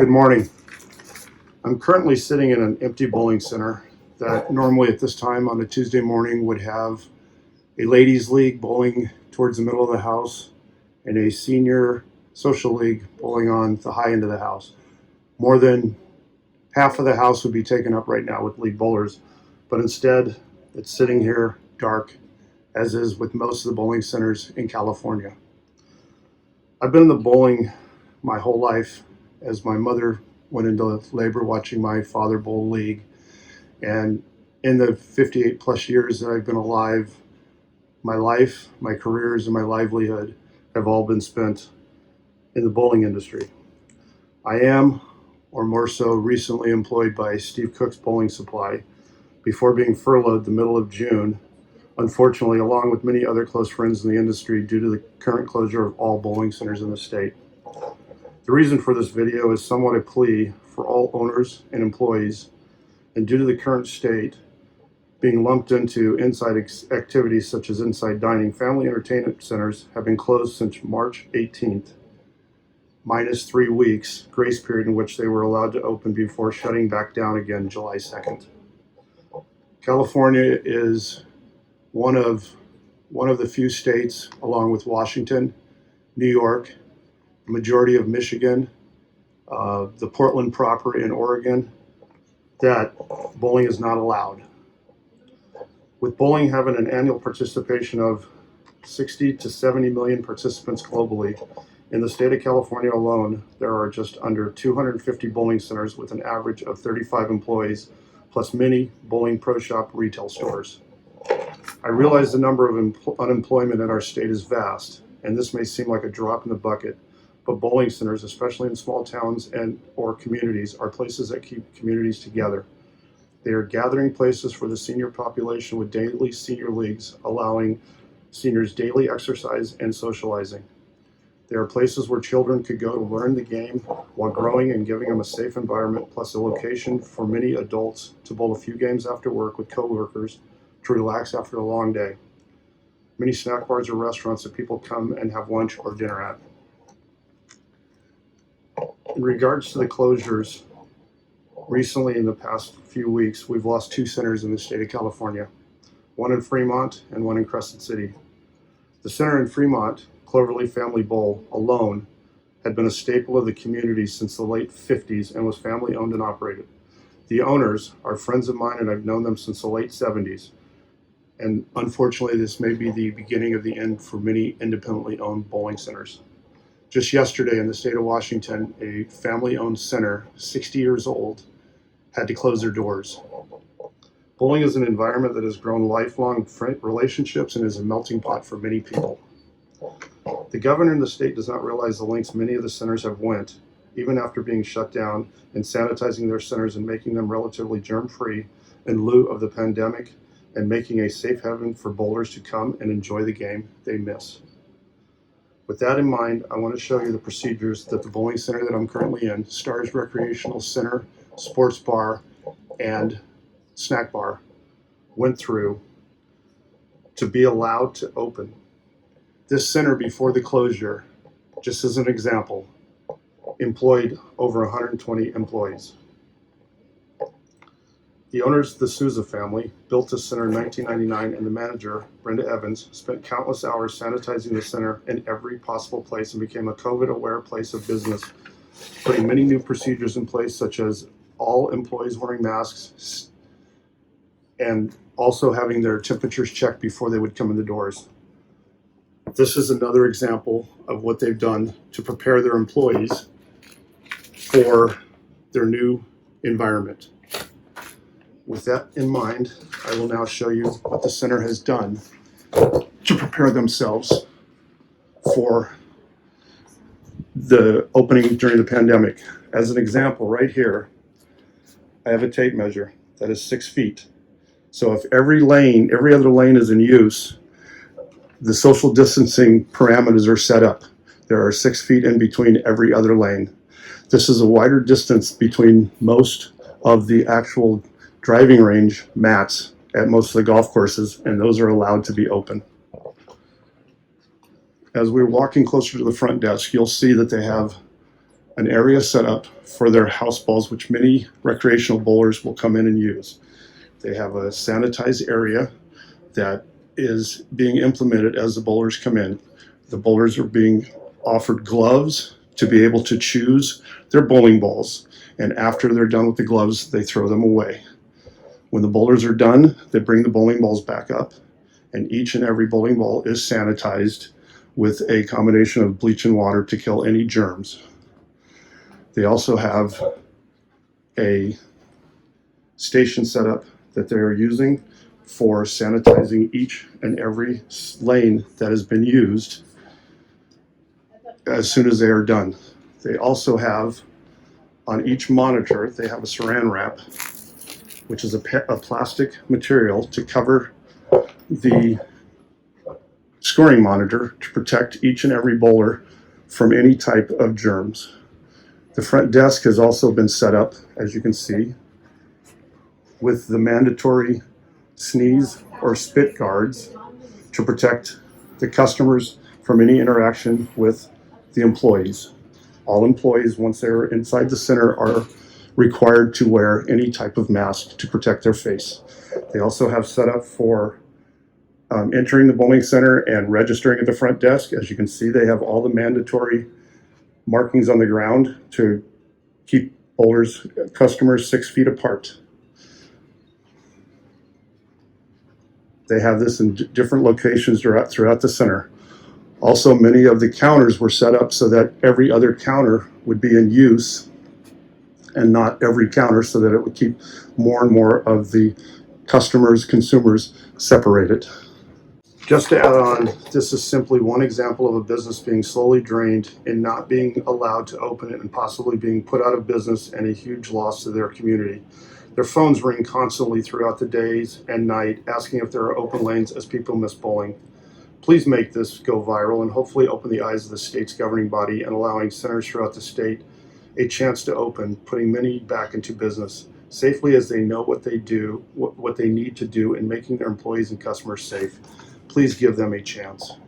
Good morning. I'm currently sitting in an empty bowling center that normally at this time on a Tuesday morning would have a ladies league bowling towards the middle of the house and a senior social league bowling on the high end of the house. More than half of the house would be taken up right now with league bowlers, but instead it's sitting here dark, as is with most of the bowling centers in California. I've been in the bowling my whole life, as my mother went into labor watching my father bowl league. And in the 58 plus years that I've been alive, my life, my careers, and my livelihood have all been spent in the bowling industry. I am, or more so, recently employed by Steve Cook's Bowling Supply before being furloughed the middle of June, unfortunately, along with many other close friends in the industry due to the current closure of all bowling centers in the state. The reason for this video is somewhat a plea for all owners and employees, and due to the current state being lumped into inside activities such as inside dining, family entertainment centers have been closed since March 18th, minus 3 weeks grace period in which they were allowed to open before shutting back down again July 2nd. California is one of the few states, along with Washington, New York, the majority of Michigan, the Portland proper in Oregon, that bowling is not allowed. With bowling having an annual participation of 60 to 70 million participants globally, in the state of California alone, there are just under 250 bowling centers with an average of 35 employees, plus many bowling pro shop retail stores. I realize the number of unemployment in our state is vast, and this may seem like a drop in the bucket, but bowling centers, especially in small towns or communities, are places that keep communities together. They are gathering places for the senior population with daily senior leagues, allowing seniors daily exercise and socializing. They are places where children could go to learn the game while growing and giving them a safe environment, plus a location for many adults to bowl a few games after work with coworkers to relax after a long day. Many snack bars or restaurants that people come and have lunch or dinner at. In regards to the closures, recently in the past few weeks, we've lost 2 centers in the state of California, one in Fremont and one in Crescent City. The center in Fremont, Cloverleaf Family Bowl, alone had been a staple of the community since the late 50s and was family owned and operated. The owners are friends of mine and I've known them since the late 70s. And unfortunately, this may be the beginning of the end for many independently owned bowling centers. Just yesterday in the state of Washington, a family-owned center, 60 years old, had to close their doors. Bowling is an environment that has grown lifelong relationships and is a melting pot for many people. The governor in the state does not realize the lengths many of the centers have went, even after being shut down, in sanitizing their centers and making them relatively germ-free in lieu of the pandemic, and making a safe haven for bowlers to come and enjoy the game they miss. With that in mind, I want to show you the procedures that the bowling center that I'm currently in, Stars Recreational Center, Sports Bar, and Snack Bar, went through to be allowed to open. This center before the closure, just as an example, employed over 120 employees. The owners, the Souza family, built the center in 1999, and the manager, Brenda Evans, spent countless hours sanitizing the center in every possible place and became a COVID-aware place of business, putting many new procedures in place, such as all employees wearing masks and also having their temperatures checked before they would come in the doors. This is another example of what they've done to prepare their employees for their new environment. With that in mind, I will now show you what the center has done to prepare themselves for the opening during the pandemic. As an example, right here, I have a tape measure that is 6 feet. So if every other lane is in use, the social distancing parameters are set up. There are 6 feet in between every other lane. This is a wider distance between most of the actual driving range mats at most of the golf courses, and those are allowed to be open. As we're walking closer to the front desk, you'll see that they have an area set up for their house balls, which many recreational bowlers will come in and use. They have a sanitized area that is being implemented as the bowlers come in. The bowlers are being offered gloves to be able to choose their bowling balls, and after they're done with the gloves, they throw them away. When the bowlers are done, they bring the bowling balls back up, and each and every bowling ball is sanitized with a combination of bleach and water to kill any germs. They also have a station set up that they are using for sanitizing each and every lane that has been used as soon as they are done. They also have, on each monitor, they have a saran wrap, which is a plastic material to cover the scoring monitor to protect each and every bowler from any type of germs. The front desk has also been set up, as you can see, with the mandatory sneeze or spit guards to protect the customers from any interaction with the employees. All employees, once they're inside the center, are required to wear any type of mask to protect their face. They also have set up for entering the bowling center and registering at the front desk. As you can see, they have all the mandatory markings on the ground to keep bowlers, customers 6 feet apart. They have this in different locations throughout the center. Also, many of the counters were set up so that every other counter would be in use and not every counter, so that it would keep more and more of the customers, consumers separated. Just to add on, this is simply one example of a business being slowly drained and not being allowed to open it and possibly being put out of business, and a huge loss to their community. Their phones ring constantly throughout the days and night asking if there are open lanes as people miss bowling. Please make this go viral and hopefully open the eyes of the state's governing body and allowing centers throughout the state a chance to open, putting many back into business safely as they know what they do, what they need to do in making their employees and customers safe. Please give them a chance.